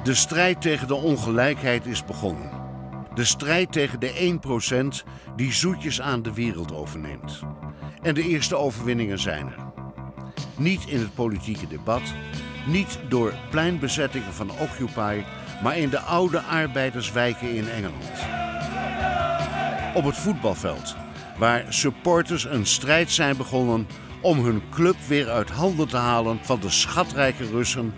De strijd tegen de ongelijkheid is begonnen. De strijd tegen de 1% die zoetjes aan de wereld overneemt. En de eerste overwinningen zijn er. Niet in het politieke debat, niet door pleinbezettingen van Occupy, maar in de oude arbeiderswijken in Engeland. Op het voetbalveld, waar supporters een strijd zijn begonnen om hun club weer uit handen te halen van de schatrijke Russen,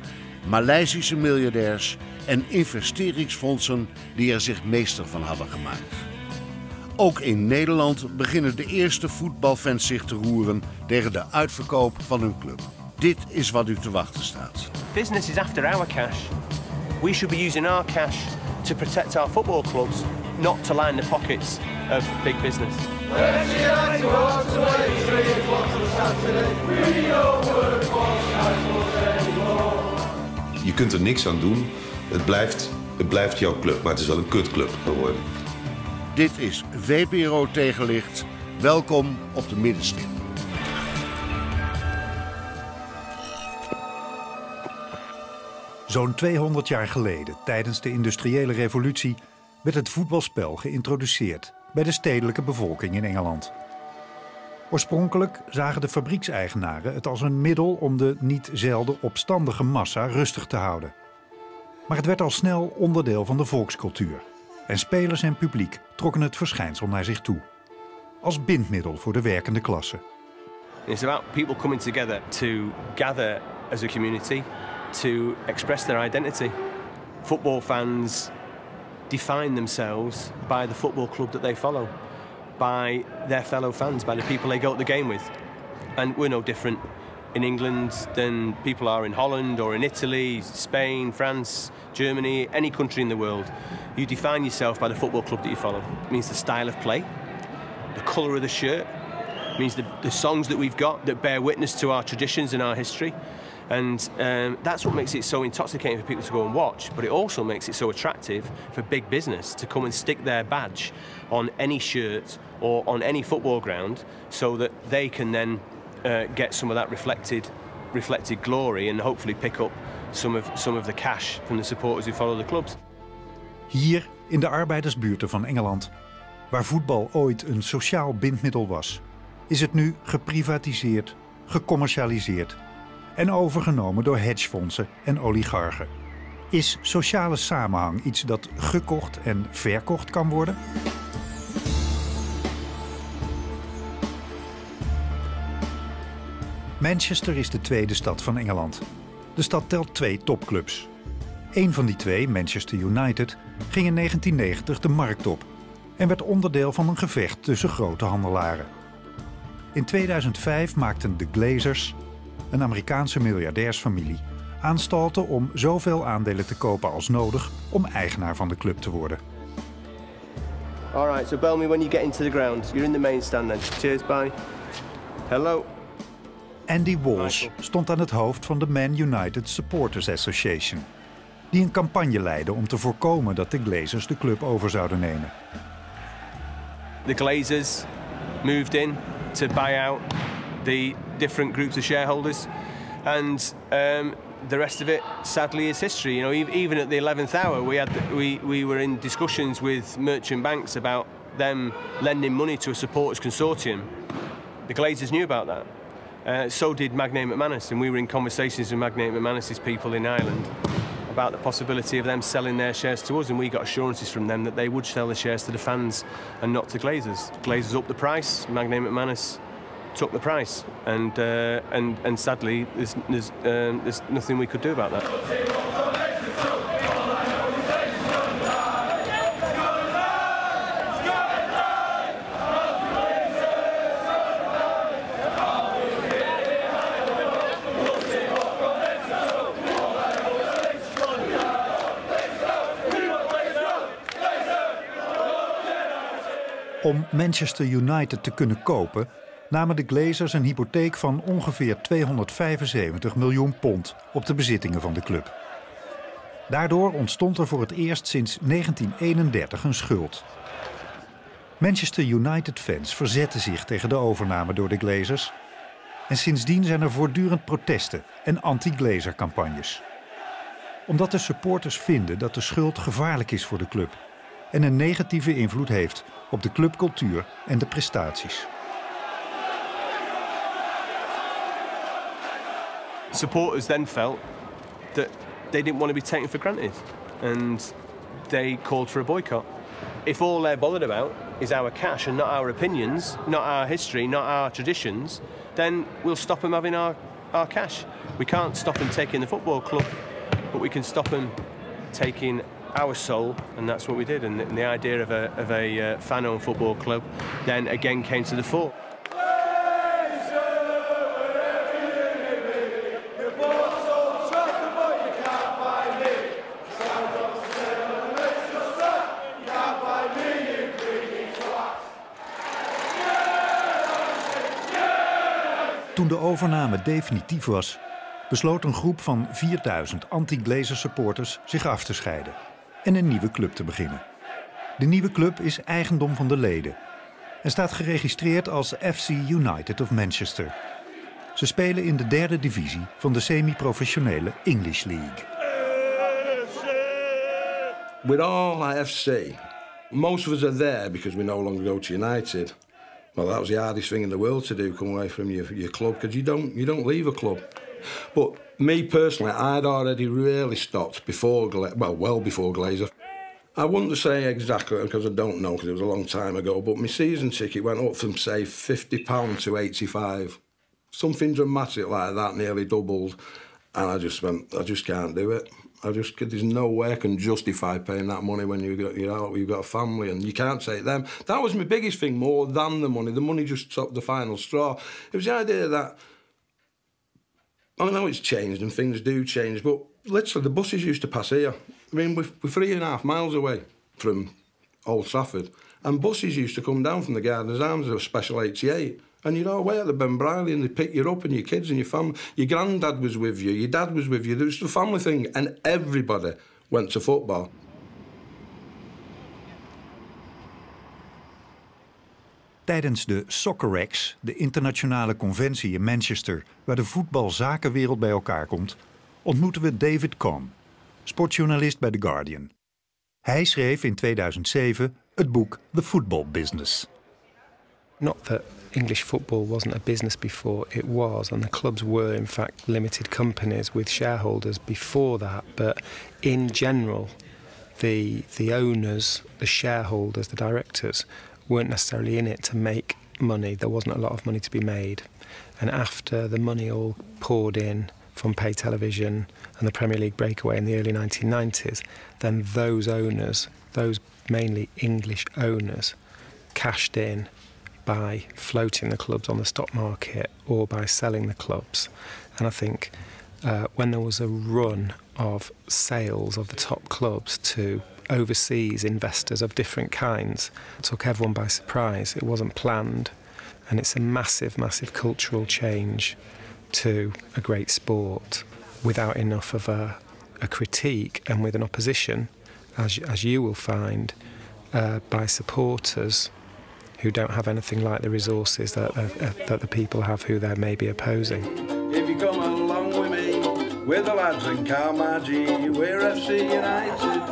Maleisische miljardairs en investeringsfondsen die er zich meester van hadden gemaakt. Ook in Nederland beginnen de eerste voetbalfans zich te roeren tegen de uitverkoop van hun club. Dit is wat u te wachten staat. Business is after our cash. We should be using our cash to protect our football clubs, not to line the pockets of big business. Je kunt er niks aan doen. Het blijft jouw club, maar het is wel een kutclub geworden. Dit is VPRO Tegenlicht. Welkom op de middenstip. Zo'n 200 jaar geleden, tijdens de industriële revolutie, werd het voetbalspel geïntroduceerd bij de stedelijke bevolking in Engeland. Oorspronkelijk zagen de fabriekseigenaren het als een middel om de niet zelden opstandige massa rustig te houden. Maar het werd al snel onderdeel van de volkscultuur. En spelers en publiek trokken het verschijnsel naar zich toe. Als bindmiddel voor de werkende klasse. It's about people coming together to gather as a community to express their identity. Football fans define themselves by the football club that they follow, by their fellow fans, by the people they go to the game with. And we're no different in England than people are in Holland or in Italy, Spain, France, Germany, any country in the world. You define yourself by the football club that you follow. It means the style of play, the colour of the shirt, it means the songs that we've got that bear witness to our traditions and our history. And that's what makes it so intoxicating for people to go and watch, but it also makes it so attractive for big business to come and stick their badge on any shirt or on any football ground so that they can then get some of that reflected glory and hopefully pick up some of the cash from the supporters who follow the clubs. Hier in de arbeidersbuurten van Engeland, waar voetbal ooit een sociaal bindmiddel was, is het nu geprivatiseerd, gecommercialiseerd en overgenomen door hedgefondsen en oligarchen. Is sociale samenhang iets dat gekocht en verkocht kan worden? Manchester is de tweede stad van Engeland. De stad telt 2 topclubs. Eén van die 2, Manchester United, ging in 1990 de markt op en werd onderdeel van een gevecht tussen grote handelaren. In 2005 maakten de Glazers, een Amerikaanse miljardairsfamilie, aanstalten om zoveel aandelen te kopen als nodig om eigenaar van de club te worden. All right, so bell me when you get into the ground. You're in the main stand then. Cheers, bye. Hello. Andy Walsh stond aan het hoofd van de Man United Supporters Association, die een campagne leidde om te voorkomen dat de Glazers de club over zouden nemen. The Glazers moved in to buy out the different groups of shareholders, and the rest of it, sadly, is history. You know, even at the 11th hour, we were in discussions with merchant banks about them lending money to a supporters consortium. The Glazers knew about that. So did Magnay McManus, and we were in conversations with Magnay McManus's people in Ireland about the possibility of them selling their shares to us, and we got assurances from them that they would sell the shares to the fans and not to Glazers. Glazers upped the price, Magnay McManus took the price, and sadly, there's nothing we could do about that. Om Manchester United te kunnen kopen, namen de Glazers een hypotheek van ongeveer 275 miljoen pond op de bezittingen van de club. Daardoor ontstond er voor het eerst sinds 1931 een schuld. Manchester United-fans verzetten zich tegen de overname door de Glazers. En sindsdien zijn er voortdurend protesten en anti-Glazer-campagnes. Omdat de supporters vinden dat de schuld gevaarlijk is voor de club en een negatieve invloed heeft op de clubcultuur en de prestaties. Supporters then felt that they didn't want to be taken for granted, and they called for a boycott. If all they're bothered about is our cash and not our opinions, not our history, not our traditions, then we'll stop them having our cash. We can't stop them taking the football club, but we can stop them taking our soul, and that's what we did. And the idea of a fan-owned football club then again came to the fore. Toen de overname definitief was, besloot een groep van 4000 anti-Glazer supporters zich af te scheiden en een nieuwe club te beginnen. De nieuwe club is eigendom van de leden en staat geregistreerd als FC United of Manchester. Ze spelen in de 3e divisie van de semi-professionele English League. With all FC, most of us are there because we no longer go to United. Well, that was the hardest thing in the world to do, come away from your club, because you don't leave a club. But me personally, I'd already really stopped before, well before Glazer. I wouldn't say exactly, because I don't know, because it was a long time ago, but my season ticket went up from, say, £50 to £85. Something dramatic like that, nearly doubled. And I just went, I just can't do it. There's no way I can justify paying that money when you've got a family and you can't take them. That was my biggest thing, more than the money. The money just topped the final straw. It was the idea that, I know it's changed and things do change, but literally the buses used to pass here. I mean, we're 3.5 miles away from Old Trafford, and buses used to come down from the Gardeners Arms of Special 88. And you're all away at the Ben Briley and they pick you up and your kids and your family. Your granddad was with you, your dad was with you. There was the family thing and everybody went to football. Tijdens de Soccerex, de internationale conventie in Manchester, waar de voetbalzakenwereld bij elkaar komt, ontmoeten we David Cohn, sportjournalist bij The Guardian. Hij schreef in 2007 het boek The Football Business. Not that English football wasn't a business before, it was, and the clubs were in fact limited companies with shareholders before that, but in general the owners, the shareholders, the directors weren't necessarily in it to make money. There wasn't a lot of money to be made, and after the money all poured in from pay television and the Premier League breakaway in the early 1990s, then those owners, those mainly English owners, cashed in by floating the clubs on the stock market or by selling the clubs. And I think when there was a run of sales of the top clubs to overseas investors of different kinds, it took everyone by surprise. It wasn't planned, and it's a massive, massive cultural change to a great sport without enough of a critique and with an opposition, as you will find, by supporters who don't have anything like the resources that the people have who they're maybe opposing. If you come along with me, we're the lads in Carmagee, we're FC United.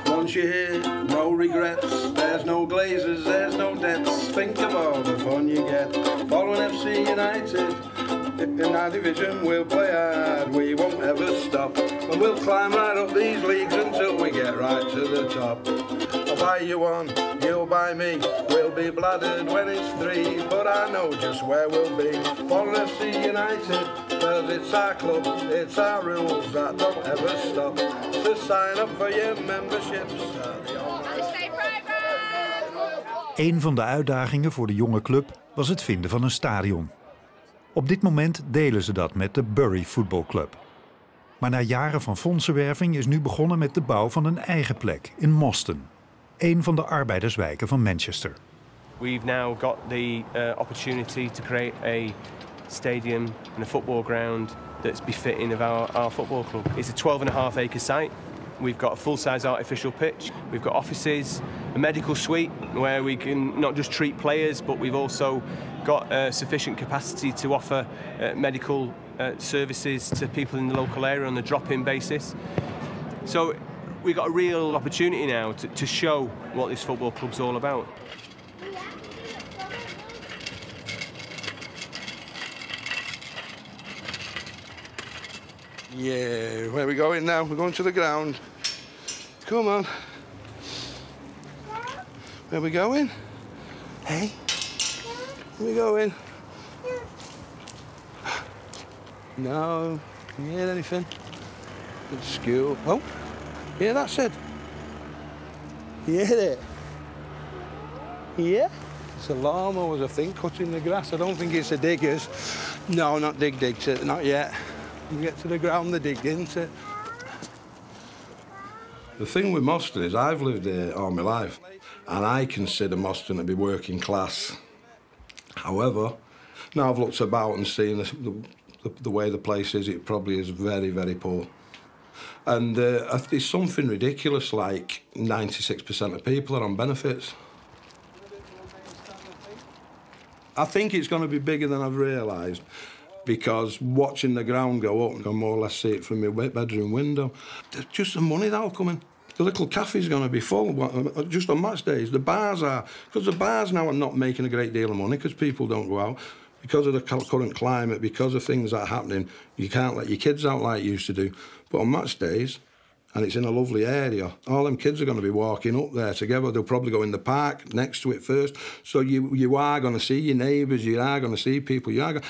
Once you're here, no regrets, there's no glazers, there's no debts. Think of all the fun you get, following FC United. In our division we'll play hard, we won't ever stop. And we'll climb right up these leagues until we get right to the top. I'll buy you one, you'll buy me. We'll be bladdered when it's 3, but I know just where we'll be. For FC United, cause it's our club, it's our rules that don't ever stop. So sign up for your memberships. Een van de uitdagingen voor de jonge club was het vinden van een stadion. Op dit moment delen ze dat met de Bury Football Club. Maar na jaren van fondsenwerving is nu begonnen met de bouw van een eigen plek in Moston, een van de arbeiderswijken van Manchester. We've now got the opportunity to create a stadium and a football ground that's befitting of our football club. It's a 12.5 acre site. We've got a full-size artificial pitch. We've got offices, a medical suite where we can not just treat players, but we've also got sufficient capacity to offer medical services to people in the local area on a drop-in basis. So we've got a real opportunity now to show what this football club's all about. Yeah, where are we going now? We're going to the ground. Come on. Where are we going? Hey? Where are we going? No. Can you hear anything? Good school. Oh, yeah, that's it. You hear it? Yeah? It's a lawnmower, I think, cutting the grass. I don't think it's the diggers. No, not dig, not yet. You get to the ground, they dig into it. The thing with Moston is I've lived here all my life, and I consider Moston to be working class. However, now I've looked about and seen the way the place is, it probably is very, very poor. And there's something ridiculous like 96% of people are on benefits. I think it's going to be bigger than I've realised, because watching the ground go up, I can more or less see it from my bedroom window. There's just the money that'll come in. The little cafe's going to be full, just on match days. The bars are, because the bars now are not making a great deal of money because people don't go out. Because of the current climate, because of things that are happening, you can't let your kids out like you used to do. But on match days, and it's in a lovely area, all them kids are going to be walking up there together. They'll probably go in the park next to it first. So you are going to see your neighbours, you are going to see people. I've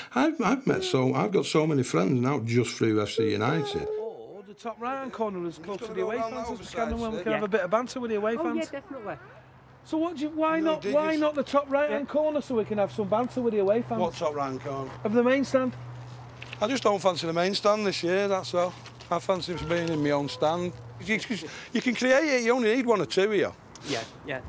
got so many friends now just through FC United. Or the top right-hand corner is close to the away fans. It's Scandal when we can have a bit of banter with the away fans. Oh, yeah, definitely. So why not the top right-hand corner so we can have some banter with the away fans? What top right-hand corner? Of the main stand. I just don't fancy the main stand this year, that's all. I fancy being in my own stand. You can create it, you only need one or two of you. Yeah, yeah.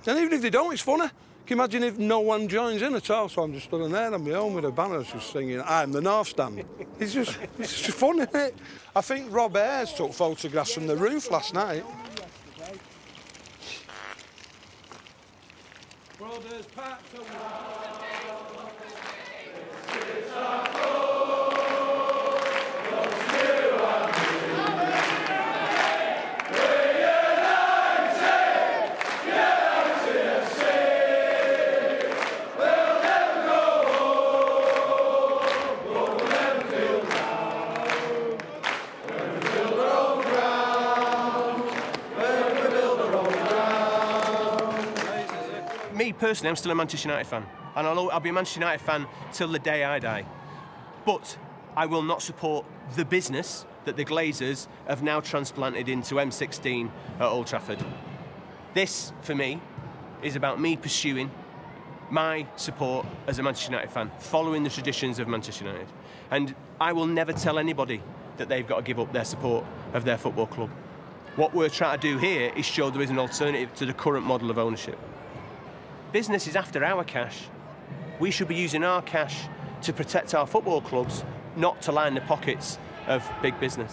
And even if they don't, it's funny. Can you imagine if no one joins in at all? So I'm just stood there on my own with a banner just singing, I'm the North Stand. It's just fun, isn't it? I think Rob Ayres took photographs from the roof last night. Brothers, packed Me personally, I'm still a Manchester United fan, and I'll be a Manchester United fan till the day I die. But I will not support the business that the Glazers have now transplanted into M16 at Old Trafford. This, for me, is about me pursuing my support as a Manchester United fan, following the traditions of Manchester United. And I will never tell anybody that they've got to give up their support of their football club. What we're trying to do here is show there is an alternative to the current model of ownership. Business is after our cash. We should be using our cash to protect our football clubs, not to line the pockets of big business.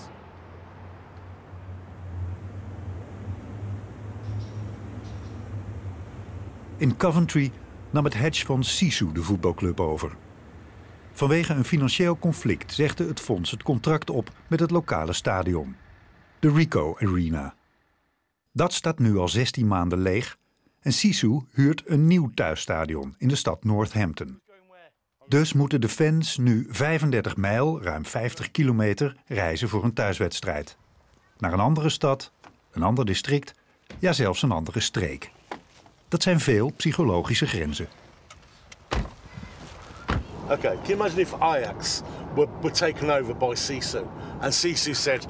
In Coventry nam het hedgefonds Sisu de voetbalclub over. Vanwege een financieel conflict zegde het fonds het contract op met het lokale stadion, de Ricoh Arena. Dat staat nu al 16 maanden leeg en Sisu huurt een nieuw thuisstadion in de stad Northampton. Dus moeten de fans nu 35 mijl, ruim 50 kilometer, reizen voor een thuiswedstrijd. Naar een andere stad, een ander district, ja zelfs een andere streek. Dat zijn veel psychologische grenzen. Okay, can you imagine if Ajax were taken over by Sisu and Sisu said,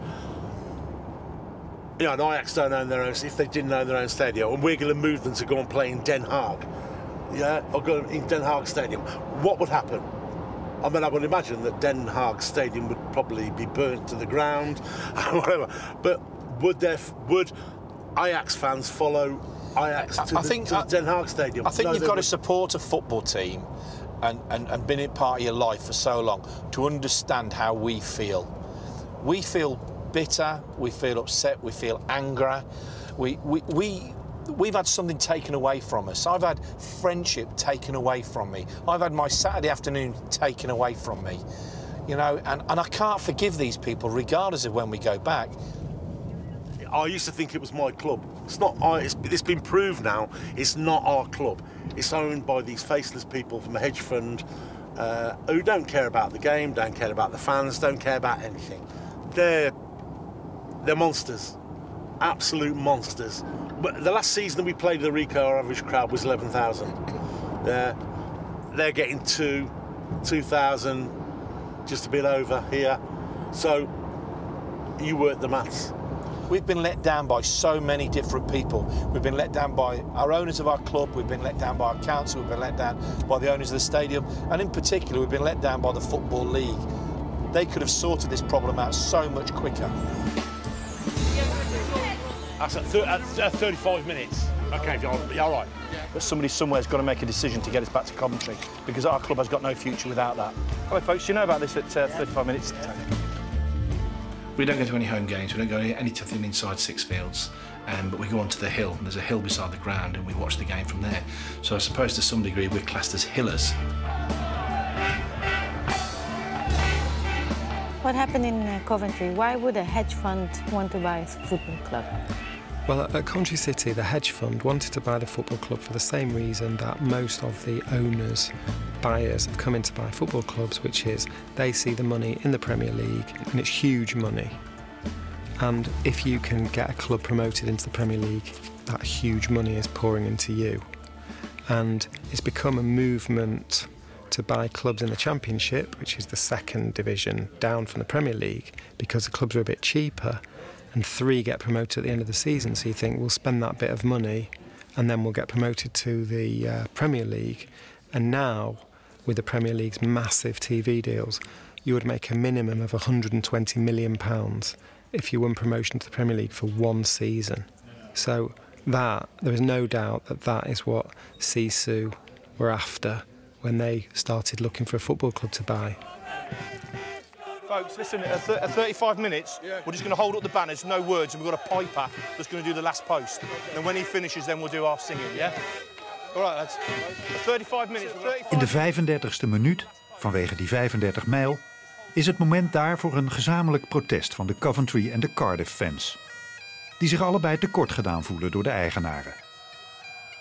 you know, and Ajax don't own their own, if they didn't own their own stadium, and we're going to move them to go and play in Den Haag, yeah, or go in Den Haag Stadium, what would happen? I mean, I would imagine that Den Haag Stadium would probably be burnt to the ground, whatever. But would Ajax fans follow Ajax to the Den Haag Stadium? I think you've got to support a football team and been a part of your life for so long to understand how we feel. We feel bitter, we feel upset, we feel angry. We've had something taken away from us. I've had friendship taken away from me. I've had my Saturday afternoon taken away from me. You know, and I can't forgive these people regardless of when we go back. I used to think it was my club. It's not. It's been proved now. It's not our club. It's owned by these faceless people from a hedge fund who don't care about the game, don't care about the fans, don't care about anything. They're monsters, absolute monsters. But the last season that we played the Rico, our average crowd was 11,000. They're getting 2,000, just a bit over here. So you work the maths. We've been let down by so many different people. We've been let down by our owners of our club, we've been let down by our council, we've been let down by the owners of the stadium, and in particular we've been let down by the Football League. They could have sorted this problem out so much quicker. That's at 35 minutes. OK, all right. But somebody somewhere's got to make a decision to get us back to Coventry, because our club has got no future without that. Hello folks, you know about this at 35 minutes? We don't go to any home games, we don't go to anything inside Six Fields, but we go onto the hill, and there's a hill beside the ground, and we watch the game from there. So I suppose to some degree we're classed as hillers. What happened in Coventry? Why would a hedge fund want to buy a football club? Well, at Coventry City, the hedge fund wanted to buy the football club for the same reason that most of the owners, buyers, have come in to buy football clubs, which is they see the money in the Premier League, and it's huge money. And if you can get a club promoted into the Premier League, that huge money is pouring into you. And it's become a movement to buy clubs in the Championship, which is the second division down from the Premier League, because the clubs are a bit cheaper, and 3 get promoted at the end of the season. So you think, we'll spend that bit of money and then we'll get promoted to the Premier League. And now, with the Premier League's massive TV deals, you would make a minimum of £120 million if you won promotion to the Premier League for 1 season. So there is no doubt that that is what Sisu were after when they started looking for a football club to buy. Folks, listen, at 35 minutes, we're just going to hold up the banners, no words, and we've got a piper that's going to do the last post. And when he finishes, then we'll do our singing, yeah? All right, lads. 35 minutes. In de 35e minuut, vanwege die 35 mijl, is het moment daar voor een gezamenlijk protest van de Coventry en de Cardiff-fans. Die zich allebei tekort gedaan voelen door de eigenaren.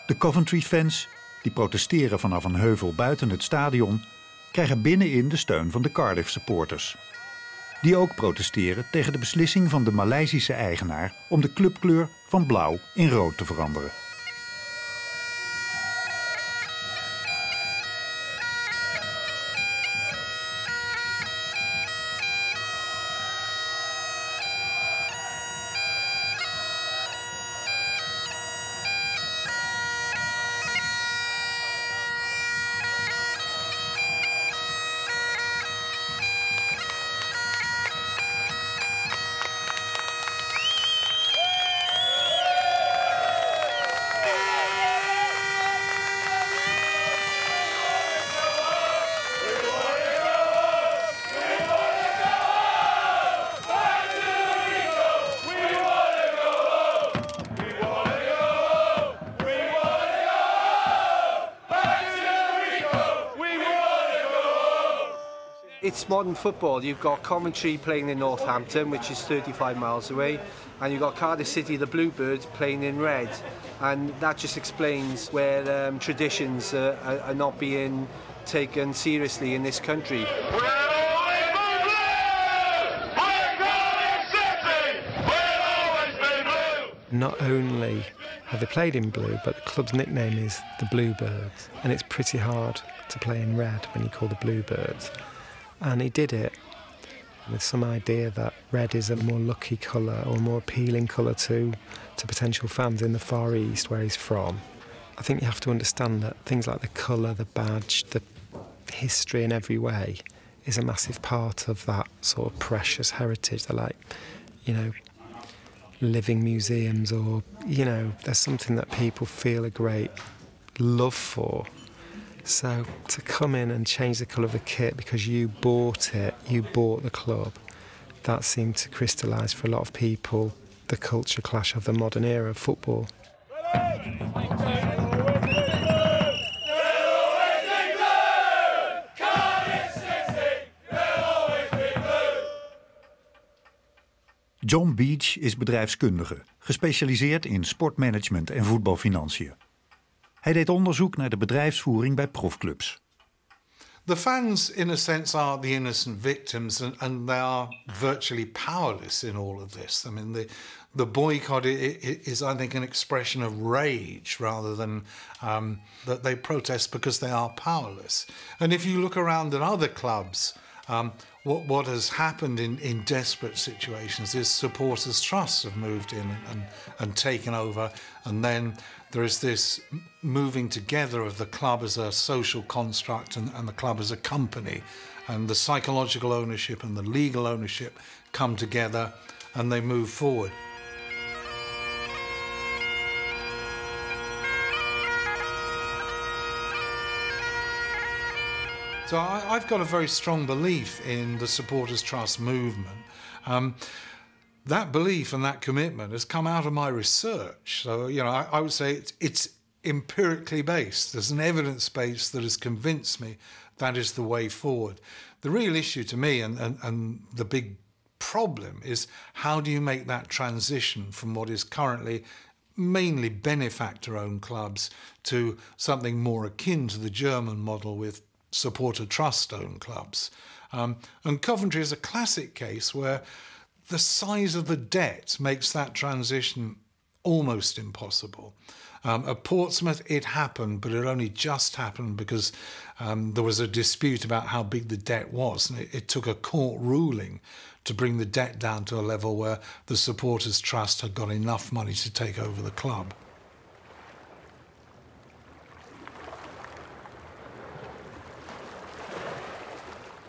De Coventry-fans, die protesteren vanaf een heuvel buiten het stadion, krijgen binnenin de steun van de Cardiff-supporters. Die ook protesteren tegen de beslissing van de Maleisische eigenaar om de clubkleur van blauw in rood te veranderen. It's modern football. You've got Coventry playing in Northampton, which is 35 miles away, and you've got Cardiff City, the Bluebirds, playing in red. And that just explains where traditions are not being taken seriously in this country. Not only have they played in blue, but the club's nickname is the Bluebirds, and it's pretty hard to play in red when you call the Bluebirds. And he did it with some idea that red is a more lucky colour or a more appealing colour to potential fans in the Far East where he's from. I think you have to understand that things like the colour, the badge, the history in every way is a massive part of that sort of precious heritage. They're like, you know, living museums, or, you know, there's something that people feel a great love for. So to come in and change the colour of the kit because you bought it, you bought the club, that seemed to crystallise for a lot of people the culture clash of the modern era of football. John Beach is bedrijfskundige, gespecialiseerd in sportmanagement en voetbalfinanciën. Hij deed onderzoek naar de bedrijfsvoering bij profclubs. The fans, in a sense, are the innocent victims, and they are virtually powerless in all of this. I mean, the boycott is, I think, an expression of rage rather than that they protest because they are powerless. And if you look around at other clubs, what has happened in desperate situations is supporters' trusts have moved in and taken over, and then there is this moving together of the club as a social construct and the club as a company, and the psychological ownership and the legal ownership come together and they move forward. So I've got a very strong belief in the Supporters Trust movement. That belief and that commitment has come out of my research. So, you know, I would say it's empirically based. There's an evidence base that has convinced me that is the way forward. The real issue to me and the big problem is how do you make that transition from what is currently mainly benefactor-owned clubs to something more akin to the German model with supporter trust-owned clubs. And Coventry is a classic case where the size of the debt makes that transition almost impossible. At Portsmouth, it happened, but it only just happened because there was a dispute about how big the debt was, and it took a court ruling to bring the debt down to a level where the Supporters Trust had got enough money to take over the club.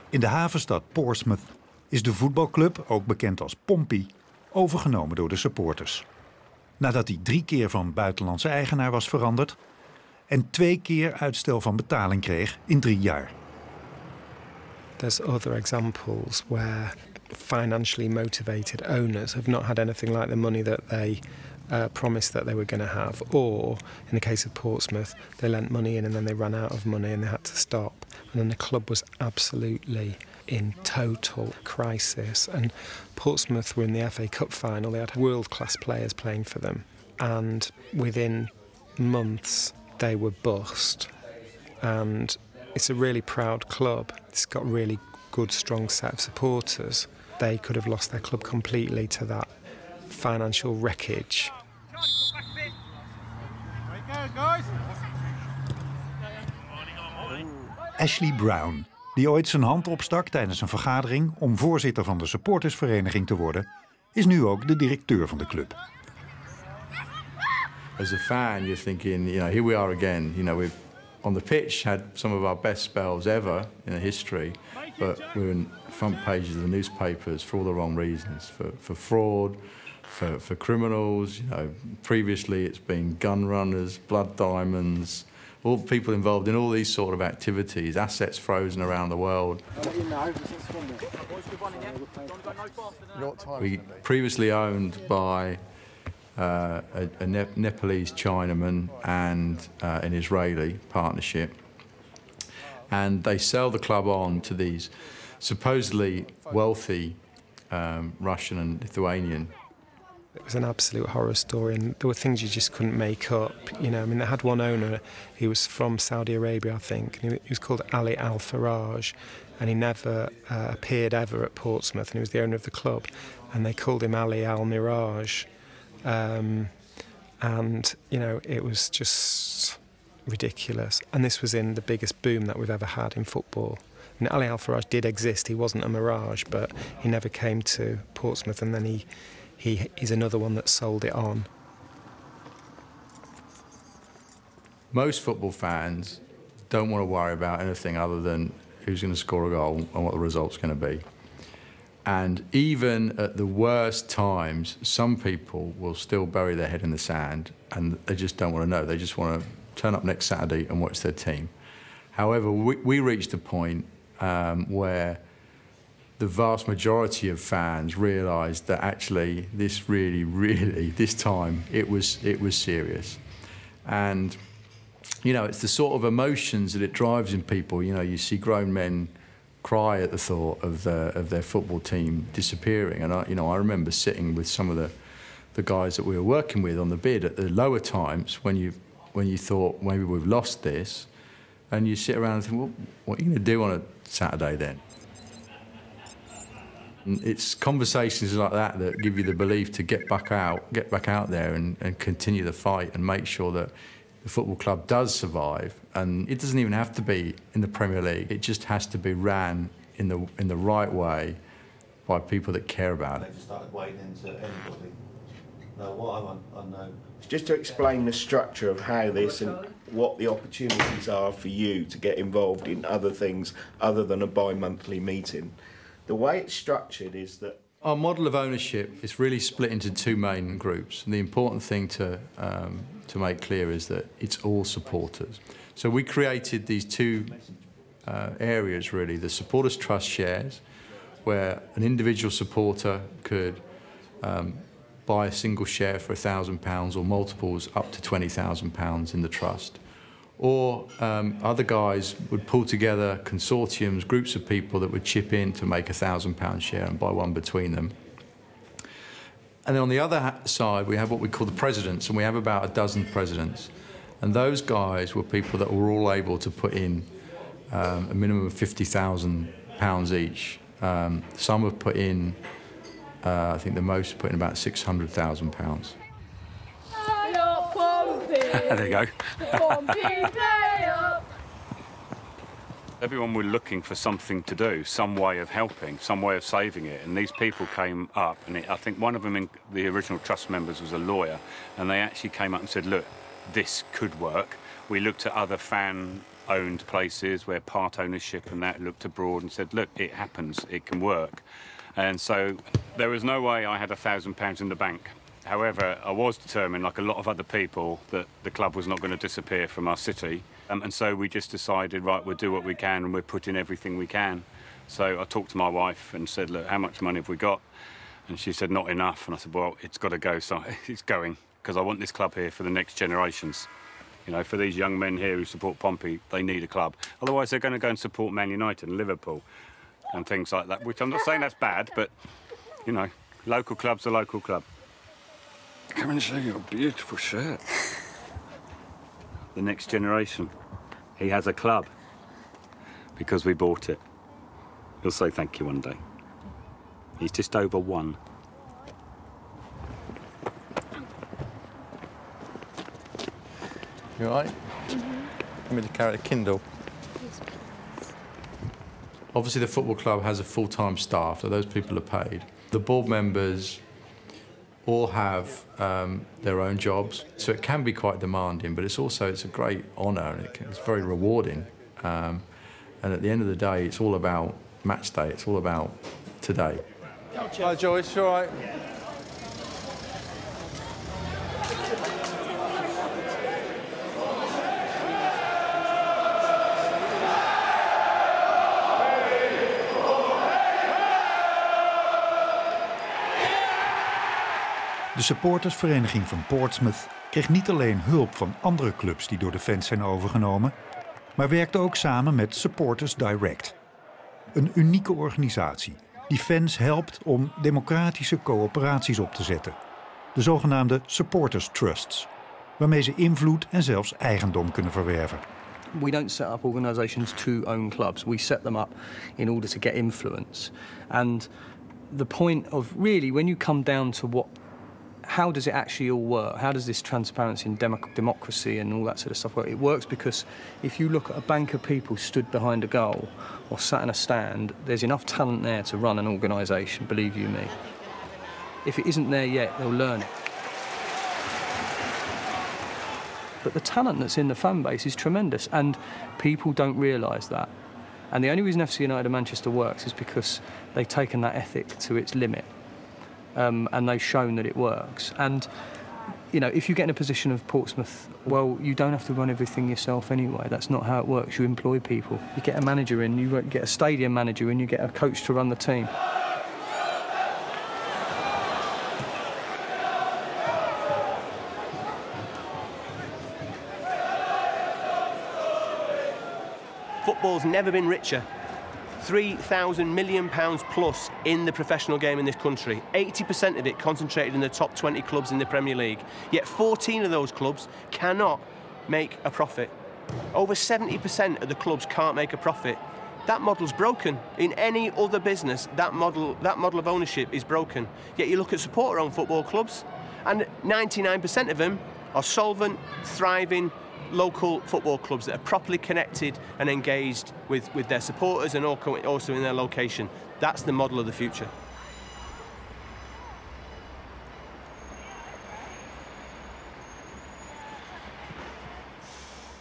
In de havenstad Portsmouth is de voetbalclub, ook bekend als Pompey, overgenomen door de supporters. Nadat hij 3 keer van buitenlandse eigenaar was veranderd en 2 keer uitstel van betaling kreeg in 3 jaar. There's other examples where financially motivated owners have not had anything like the money that they promised that they were going to have, or in the case of Portsmouth, they lent money in and then they ran out of money and they had to stop, and then the club was absolutely in total crisis. And Portsmouth were in the FA Cup final. They had world-class players playing for them, and within months they were bust. And it's a really proud club. It's got a really good, strong set of supporters. They could have lost their club completely to that financial wreckage. Ashley Brown, die ooit zijn hand opstak tijdens een vergadering om voorzitter van de supportersvereniging te worden, is nu ook de directeur van de club. As a fan, you're thinking, you know, here we are again. You know, we've on the pitch had some of our best spells ever in the history, but we're in the front pages of the newspapers for all the wrong reasons, for fraud, for criminals. You know, previously it's been gun runners, blood diamonds, all people involved in all these sort of activities, assets frozen around the world. We previously owned by a Nepalese Chinaman and an Israeli partnership, and they sell the club on to these supposedly wealthy Russian and Lithuanian. It was an absolute horror story, and there were things you just couldn't make up. You know, I mean, they had one owner. He was from Saudi Arabia, I think. And he was called Ali Al Faraj, and he never appeared ever at Portsmouth. And he was the owner of the club, and they called him Ali Al Miraj. And you know, it was just ridiculous. And this was in the biggest boom that we've ever had in football. And Ali Al Faraj did exist. He wasn't a mirage, but he never came to Portsmouth, and then he's another one that sold it on. Most football fans don't want to worry about anything other than who's going to score a goal and what the result's going to be. And even at the worst times, some people will still bury their head in the sand and they just don't want to know. They just want to turn up next Saturday and watch their team. However, we reached a point where the vast majority of fans realised that actually this really, this time, it was serious. And, you know, it's the sort of emotions that it drives in people. You know, you see grown men cry at the thought of their football team disappearing. And I remember sitting with some of the guys that we were working with on the bid at the lower times when you thought maybe we've lost this, and you sit around and think, well, what are you going to do on a Saturday then? And it's conversations like that that give you the belief to get back out there and continue the fight and make sure that the football club does survive. And it doesn't even have to be in the Premier League. It just has to be ran in the right way by people that care about it. They just started wading into anybody. No, what I know. Just to explain the structure of how this and what the opportunities are for you to get involved in other things other than a bi-monthly meeting. The way it's structured is that our model of ownership is really split into two main groups. And the important thing to make clear is that it's all supporters. So we created these two areas, really. The Supporters Trust shares, where an individual supporter could buy a single share for £1,000 or multiples up to £20,000 in the trust. Or other guys would pull together consortiums, groups of people that would chip in to make a £1,000 share and buy one between them. And then on the other side, we have what we call the presidents, and we have about a dozen presidents. And those guys were people that were all able to put in a minimum of £50,000 each. Some have put in, I think the most put in about £600,000. There you go. Everyone were looking for something to do, some way of helping, some way of saving it, and these people came up, and I think one of them, the original trust members, was a lawyer, and they actually came up and said, look, this could work. We looked at other fan-owned places where part ownership and that, looked abroad and said, look, it happens, it can work. And so there was no way I had £1,000 in the bank. However, I was determined, like a lot of other people, that the club was not going to disappear from our city. And so we just decided, right, we'll do what we can and we'll put in everything we can. So I talked to my wife and said, look, how much money have we got? And she said, not enough. And I said, well, it's got to go. So it's going, because I want this club here for the next generations. You know, for these young men here who support Pompey, they need a club. Otherwise, they're going to go and support Man United and Liverpool and things like that, which I'm not saying that's bad, but, you know, local club's a local club. Come and see your beautiful shirt. The next generation, he has a club because we bought it. He'll say thank you one day. He's just over one. You all right? Want me to carry a Kindle? Obviously, the football club has a full-time staff, so those people are paid. The board members all have their own jobs, so it can be quite demanding, but it's a great honour and it's very rewarding. And at the end of the day, it's all about match day. It's all about today. Hi, Joyce. You all right? De supportersvereniging van Portsmouth kreeg niet alleen hulp van andere clubs die door de fans zijn overgenomen, maar werkte ook samen met Supporters Direct. Een unieke organisatie die fans helpt om democratische coöperaties op te zetten. De zogenaamde Supporters Trusts, waarmee ze invloed en zelfs eigendom kunnen verwerven. We don't set up organisations to own clubs. We set them up in order to get influence. And the point of really, when you come down to how does it actually all work? How does this transparency and democracy and all that sort of stuff work? It works because if you look at a bank of people stood behind a goal or sat in a stand, there's enough talent there to run an organisation, believe you me. If it isn't there yet, they'll learn it. But the talent that's in the fan base is tremendous, and people don't realise that. And the only reason FC United of Manchester works is because they've taken that ethic to its limit. And they've shown that it works. And, you know, if you get in a position of Portsmouth, well, you don't have to run everything yourself anyway. That's not how it works. You employ people. You get a manager in, you get a stadium manager in, you get a coach to run the team. Football's never been richer. £3,000 million plus in the professional game in this country. 80% of it concentrated in the top 20 clubs in the Premier League. Yet 14 of those clubs cannot make a profit. Over 70% of the clubs can't make a profit. That model's broken. In any other business, that model of ownership is broken. Yet you look at supporter-owned football clubs, and 99% of them are solvent, thriving, local football clubs that are properly connected and engaged with their supporters and also in their location. That's the model of the future.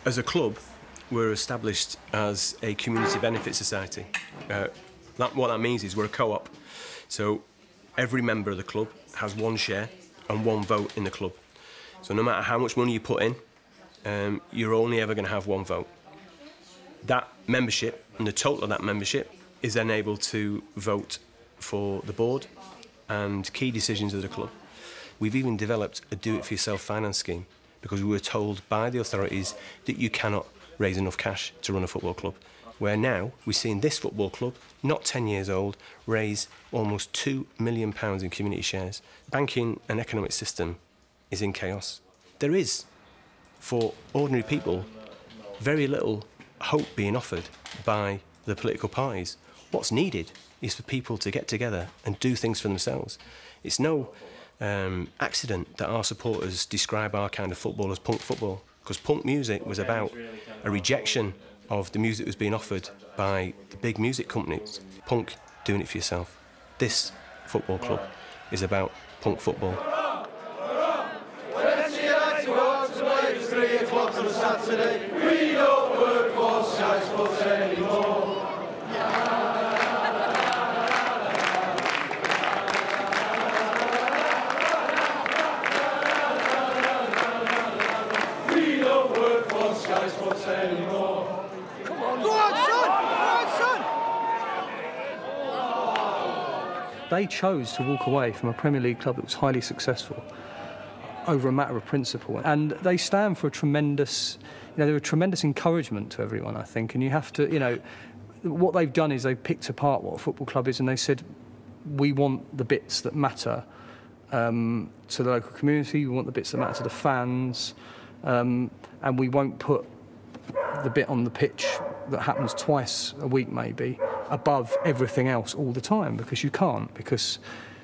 As a club, we're established as a community benefit society. What that means is we're a co-op. So every member of the club has one share and one vote in the club. So no matter how much money you put in, you're only ever going to have one vote. That membership and the total of that membership is then able to vote for the board and key decisions of the club. We've even developed a do-it-for-yourself finance scheme because we were told by the authorities that you cannot raise enough cash to run a football club. Where now we're seeing this football club, not 10 years old, raise almost £2 million in community shares. Banking and economic system is in chaos. There is, for ordinary people, very little hope being offered by the political parties. What's needed is for people to get together and do things for themselves. It's no accident that our supporters describe our kind of football as punk football, because punk music was about a rejection of the music that was being offered by the big music companies. Punk, doing it for yourself. This football club is about punk football. Wednesday night to walk to play 3 o'clock on a Saturday. We don't work for Sky Sports anymore. We don't work for Sky Sports anymore. Come on, go on, son! Go on, son! They chose to walk away from a Premier League club that was highly successful over a matter of principle, and they stand for a tremendous, they're a tremendous encouragement to everyone, I think. And you have to, what they've done is they've picked apart what a football club is, and they said, we want the bits that matter to the local community, we want the bits that matter to the fans, and we won't put the bit on the pitch that happens twice a week maybe above everything else all the time, because you can't, because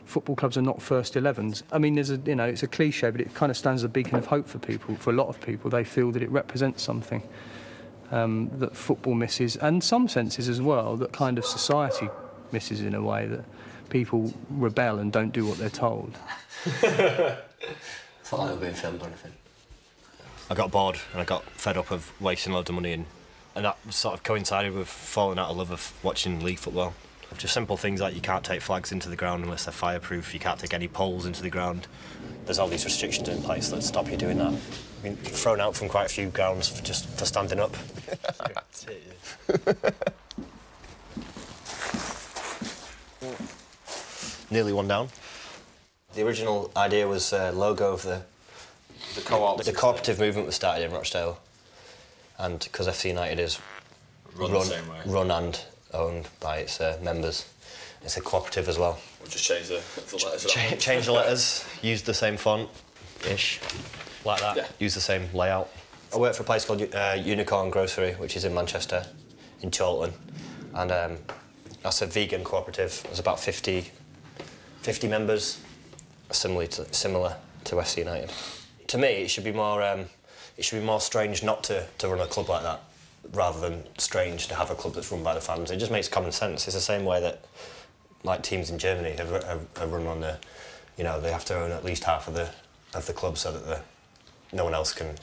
football clubs are not first 11s. I mean, there's it's a cliche, but it kind of stands as a beacon of hope for people. For a lot of people, they feel that it represents something that football misses, and some senses as well that kind of society misses in a way, that people rebel and don't do what they're told. It's not like we're being filmed or anything. I got bored and I got fed up of wasting loads of money, and that sort of coincided with falling out of love of watching league football. Just simple things like you can't take flags into the ground unless they're fireproof, you can't take any poles into the ground. There's all these restrictions in place that stop you doing that. I've been thrown out from quite a few grounds for standing up. Nearly one down. The original idea was logo of the co-op. The cooperative movement was started in Rochdale, and because FC United is run and owned by its members, it's a cooperative as well. We'll just change the letters. Change the letters, use the same font-ish, like that, yeah. Use the same layout. I work for a place called Unicorn Grocery, which is in Manchester, in Chorlton, and that's a vegan cooperative. There's about 50 members, similar to FC United. To me, it should be more strange not to run a club like that, rather than strange to have a club that's run by the fans. It just makes common sense. It's the same way that, like, teams in Germany are run on the, they have to own at least half of the club so that no one else can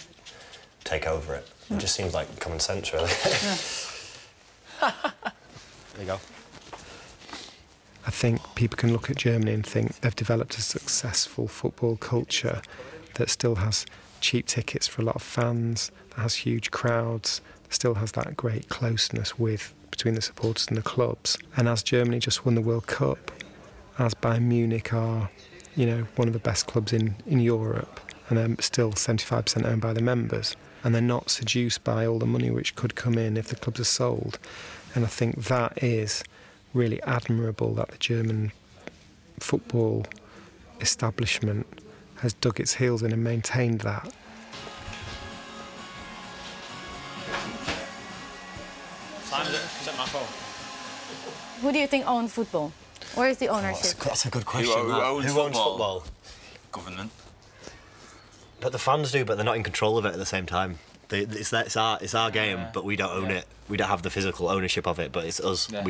take over it. It just seems like common sense, really. There you go. I think people can look at Germany and think they've developed a successful football culture that still has cheap tickets for a lot of fans, that has huge crowds, still has that great closeness between the supporters and the clubs. And as Germany just won the World Cup, as Bayern Munich are, one of the best clubs in Europe, and they're still 75% owned by the members, and they're not seduced by all the money which could come in if the clubs are sold, And I think that is really admirable, that the German football establishment has dug its heels in and maintained that. Who do you think owns football? Where is the ownership? That's a good question. Who owns football? Government. But the fans do, but they're not in control of it at the same time. It's our game, but we don't own it. We don't have the physical ownership of it, but it's us. Yeah.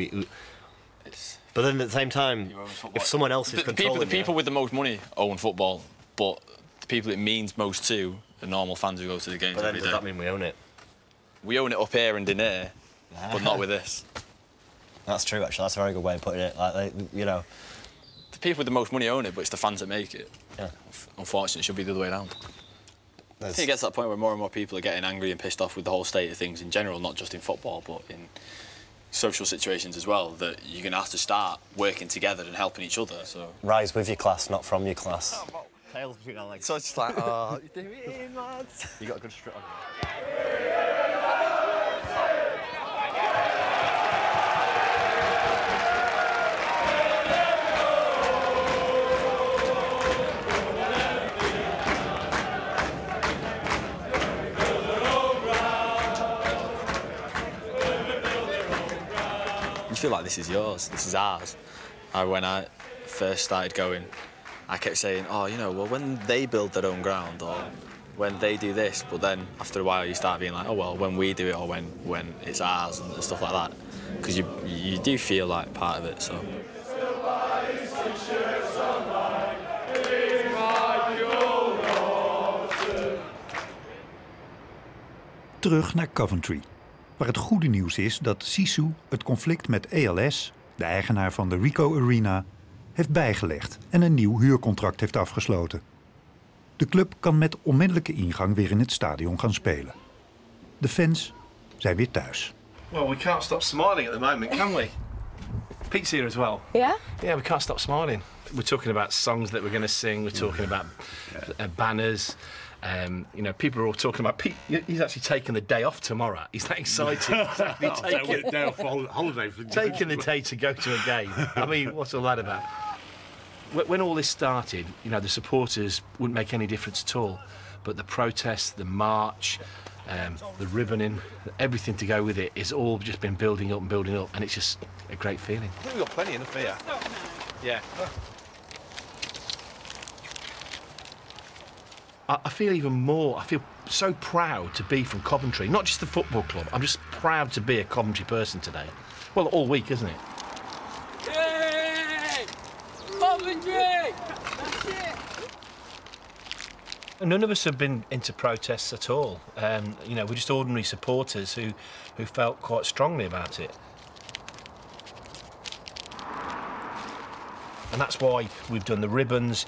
But then at the same time, if someone else is controlling the people with the most money own football, but the people it means most to are normal fans who go to the games every day. Does that mean we own it? We own it up here and in here, but not with this. That's true, actually. That's a very good way of putting it. Like, you know, the people with the most money own it, but it's the fans that make it. Yeah. Unfortunately, it should be the other way around. I think it gets to that point where more and more people are getting angry and pissed off with the whole state of things in general, not just in football, but in social situations as well, that you're going to have to start working together and helping each other. So rise with your class, not from your class. Tails between our legs. So it's just like, oh, you do it, man. You got a good strut on. You feel like this is yours, this is ours. When I first started going, I kept saying, oh, you know, well, when they build their own ground or when they do this, but then after a while you start being like, oh, well, when we do it or when it's ours and stuff like that. Because you do feel like part of it, so. Terug naar Coventry, waar het goede nieuws is dat Sisu het conflict met ELS, de eigenaar van de Ricoh Arena, heeft bijgelegd en een nieuw huurcontract heeft afgesloten. De club kan met onmiddellijke ingang weer in het stadion gaan spelen. De fans zijn weer thuis. Well, we can't stop smiling at the moment, can we? Pete's here as well. Yeah? Yeah, we can't stop smiling. We're talking about songs that we're going to sing. We're talking about banners. You know, people are all talking about Pete. He's actually taking the day off tomorrow. He's that excited. He's actually taking a day off holiday for taking the day to go to a game. I mean, what's all that about? When all this started, you know, the supporters wouldn't make any difference at all. But the protest, the march, the ribboning, everything to go with it is all just been building up and building up, and it's just a great feeling. I think we've got plenty enough here. Yeah. I feel even more, I feel so proud to be from Coventry, not just the football club. I'm just proud to be a Coventry person today. Well, all week, isn't it? Yay! Coventry! That's it! None of us have been into protests at all. You know, we're just ordinary supporters who felt quite strongly about it. And that's why we've done the ribbons.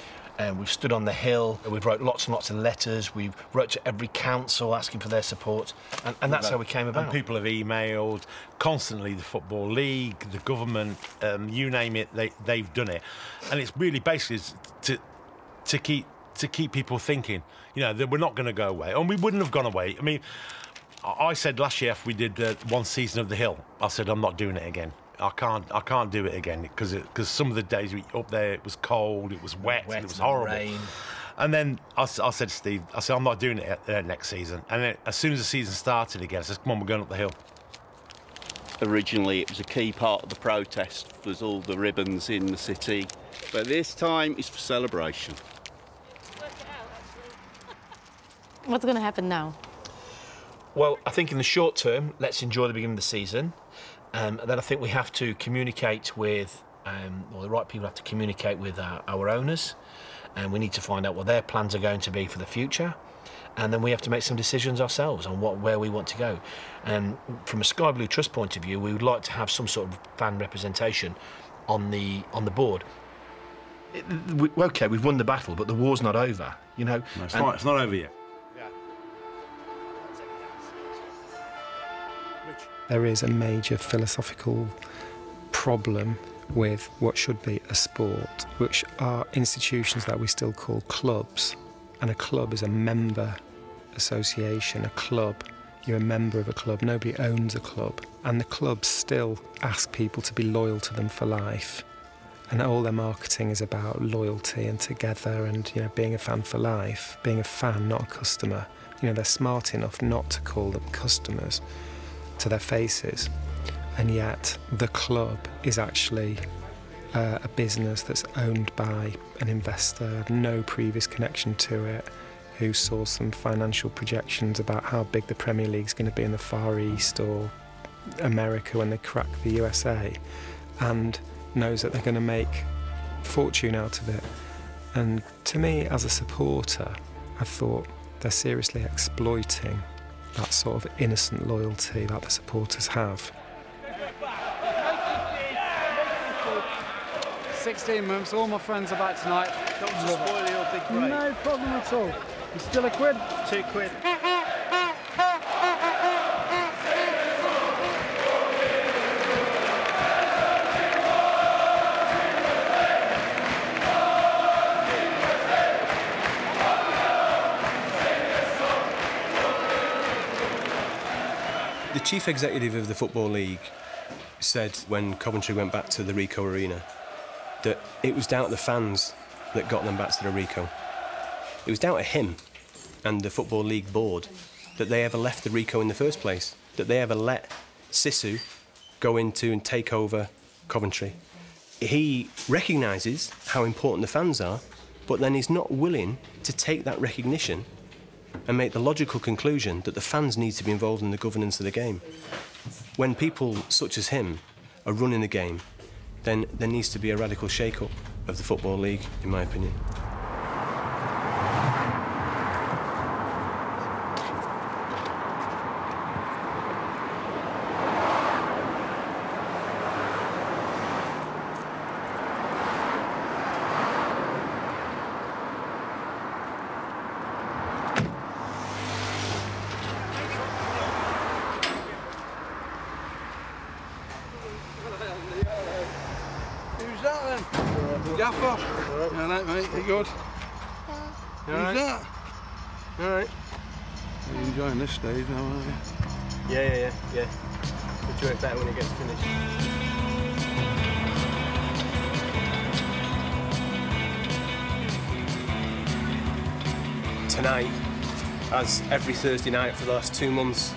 We've stood on the hill, we've wrote lots and lots of letters, we wrote to every council asking for their support, and that's how we came about. And people have emailed constantly, the Football League, the government, you name it, they've done it. And it's really basically to keep people thinking, you know, that we're not going to go away. And we wouldn't have gone away. I mean, I said last year, if we did one season of the Hill, I said, I'm not doing it again. I can't do it again because some of the days up there it was cold, it was wet and it was horrible. Rain. And then I said to Steve, I said I'm not doing it next season. And then as soon as the season started again, I said, come on, we're going up the hill. Originally, it was a key part of the protest. Was all the ribbons in the city, but this time it's for celebration. What's going to happen now? Well, I think in the short term, let's enjoy the beginning of the season. And then I think we have to communicate with, or the right people have to communicate with our owners, and we need to find out what their plans are going to be for the future. And then we have to make some decisions ourselves on where we want to go. And from a Sky Blue Trust point of view, we would like to have some sort of fan representation on the board. Okay, we've won the battle, but the war's not over, you know. No, it's not over yet. There is a major philosophical problem with what should be a sport, which are institutions that we still call clubs. And a club is a member association. A club You're a member of a club, nobody owns a club. And the clubs still ask people to be loyal to them for life. And all their marketing is about loyalty and together and, you know, being a fan for life, being a fan, not a customer. You know, they're smart enough not to call them customers to their faces. And yet the club is actually a business that's owned by an investor, no previous connection to it, who saw some financial projections about how big the Premier League's going to be in the Far East or America when they crack the USA, and knows that they're going to make a fortune out of it. And to me, as a supporter, I thought they're seriously exploiting that sort of innocent loyalty that the supporters have. 16 months, all my friends are back tonight. Don't spoil your big break. No problem at all. It's still a quid? 2 quid. The chief executive of the Football League said when Coventry went back to the Ricoh Arena that it was down to the fans that got them back to the Ricoh. It was down to him and the Football League board that they ever left the Ricoh in the first place, that they ever let Sisu go into and take over Coventry. He recognises how important the fans are, but then he's not willing to take that recognition and make the logical conclusion that the fans need to be involved in the governance of the game. When people such as him are running the game, then there needs to be a radical shake-up of the Football League, in my opinion. Who's that then? Gaffer? Yeah, right, mate, you good? Who's that? All right. You're enjoying this stage now, aren't you? Yeah. Enjoy it better when it gets finished. Tonight, as every Thursday night for the last 2 months,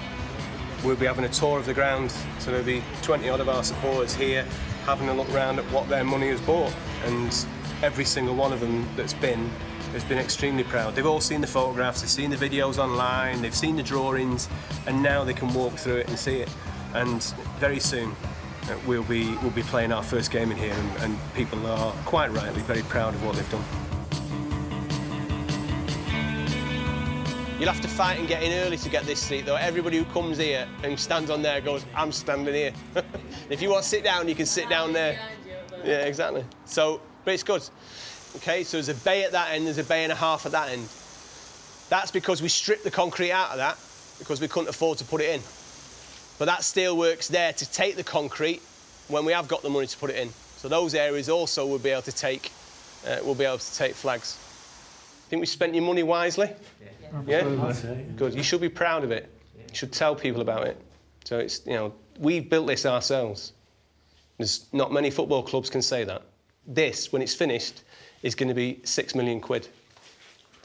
we'll be having a tour of the ground. So there'll be 20 odd of our supporters here having a look round at what their money has bought. And every single one of them that's been has been extremely proud. They've all seen the photographs, they've seen the videos online, they've seen the drawings, and now they can walk through it and see it. And very soon we'll be playing our first game in here, and people are quite rightly very proud of what they've done. You'll have to fight and get in early to get this seat, though. Everybody who comes here and stands on there goes, I'm standing here. If you want to sit down, you can sit down there. Yeah, exactly. So, but it's good. OK, so there's a bay at that end, there's a bay and a half at that end. That's because we stripped the concrete out of that, because we couldn't afford to put it in. But that steelwork's there to take the concrete when we have got the money to put it in. So those areas also will be able to take, flags. Think we spent your money wisely? Yeah? Good. You should be proud of it. You should tell people about it. So it's, you know, we built this ourselves. There's not many football clubs can say that. This, when it's finished, is going to be £6 million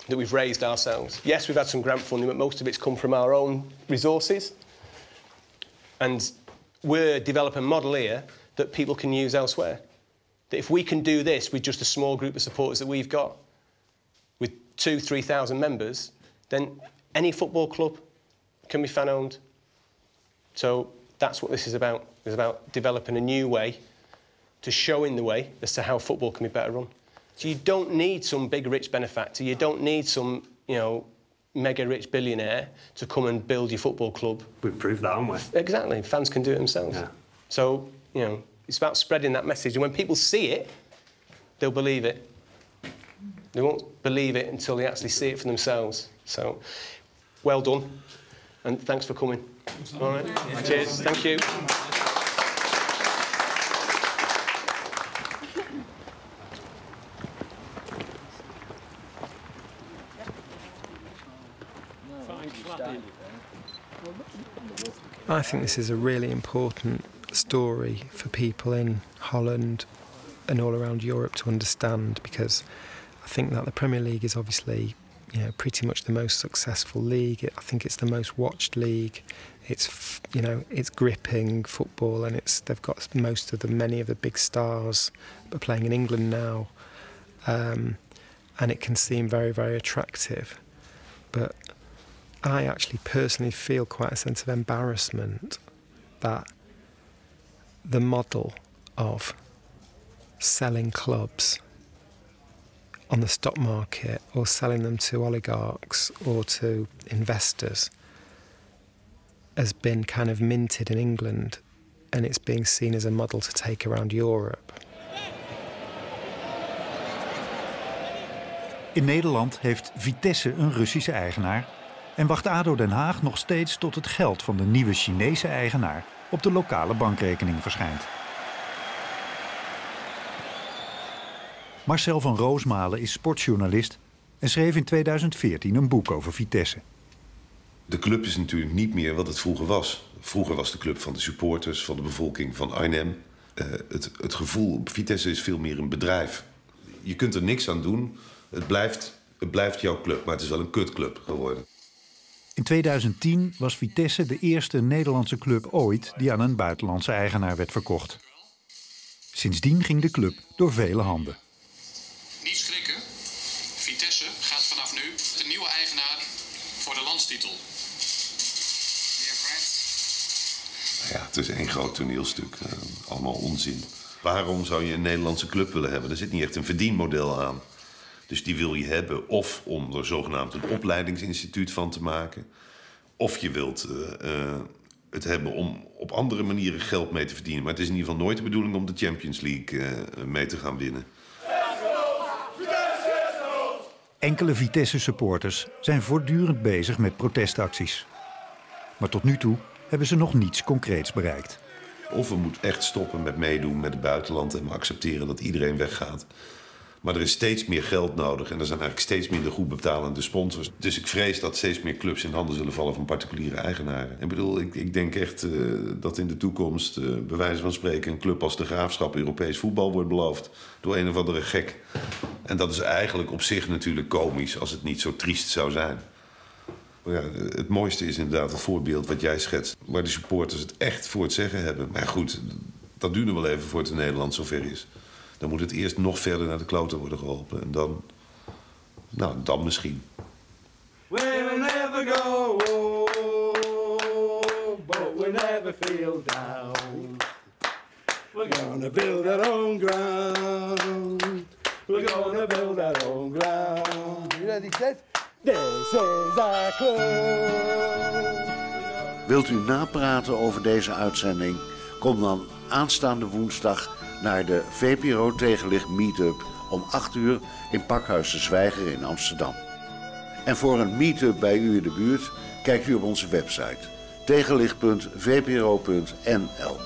that we've raised ourselves. Yes, we've had some grant funding, but most of it's come from our own resources. And we're developing a model here that people can use elsewhere. That if we can do this with just a small group of supporters that we've got, with 2,000-3,000 members, then any football club can be fan-owned. So that's what this is about. It's about developing a new way to showing the way as to how football can be better run. So you don't need some big rich benefactor, you don't need some, you know, mega rich billionaire to come and build your football club. We've proved that, haven't we? Exactly, fans can do it themselves. Yeah. So, you know, it's about spreading that message, and when people see it, they'll believe it. They won't believe it until they actually see it for themselves. So, well done, and thanks for coming. All right, cheers, thank you. Fine, I think this is a really important story for people in Holland and all around Europe to understand, because I think that the Premier League is obviously, you know, pretty much the most successful league. I think it's the most watched league. It's, you know, it's gripping football, and they've got many of the big stars are playing in England now, and it can seem very, very attractive. But I actually personally feel quite a sense of embarrassment that the model of selling clubs on the stock market or selling them to oligarchs or to investors has been kind of minted in England, and it's being seen as a model to take around Europe. In Nederland heeft Vitesse een Russische eigenaar en wacht ADO Den Haag nog steeds tot het geld van de nieuwe Chinese eigenaar op de lokale bankrekening verschijnt. Marcel van Roosmalen is sportjournalist en schreef in 2014 een boek over Vitesse. De club is natuurlijk niet meer wat het vroeger was. Vroeger was de club van de supporters, van de bevolking van Arnhem. Het gevoel op Vitesse is veel meer een bedrijf. Je kunt er niks aan doen. Het blijft jouw club, maar het is wel een kutclub geworden. In 2010 was Vitesse de eerste Nederlandse club ooit die aan een buitenlandse eigenaar werd verkocht. Sindsdien ging de club door vele handen. Niet schrikken. Vitesse gaat vanaf nu de nieuwe eigenaar voor de landstitel. Ja, het is één groot toneelstuk. Allemaal onzin. Waarom zou je een Nederlandse club willen hebben? Er zit niet echt een verdienmodel aan. Dus die wil je hebben of om er zogenaamd een opleidingsinstituut van te maken. Of je wilt het hebben om op andere manieren geld mee te verdienen. Maar het is in ieder geval nooit de bedoeling om de Champions League mee te gaan winnen. Enkele Vitesse-supporters zijn voortdurend bezig met protestacties. Maar tot nu toe hebben ze nog niets concreets bereikt. Of we moeten echt stoppen met meedoen met het buitenland en accepteren dat iedereen weggaat. Maar er is steeds meer geld nodig en er zijn eigenlijk steeds minder goed betalende sponsors. Dus ik vrees dat steeds meer clubs in handen zullen vallen van particuliere eigenaren. Ik denk echt dat in de toekomst, bij wijze van spreken, een club als de Graafschap Europees voetbal wordt beloofd door een of andere gek. En dat is eigenlijk op zich natuurlijk komisch als het niet zo triest zou zijn. Maar ja, het mooiste is inderdaad het voorbeeld wat jij schetst, waar de supporters het echt voor het zeggen hebben. Maar goed, dat duurt nog wel even voor het in Nederland zover is. Dan moet het eerst nog verder naar de kloten worden geholpen. En dan, nou, dan misschien. We'll never go, but we never feel down. We're gonna build our own ground. We're gonna build our own ground. You ready, Ted? This is our club. Wilt u napraten over deze uitzending? Kom dan aanstaande woensdag naar de VPRO Tegenlicht Meetup om 8 uur in Pakhuis de Zwijger in Amsterdam. En voor een meetup bij u in de buurt kijkt u op onze website tegenlicht.vpro.nl.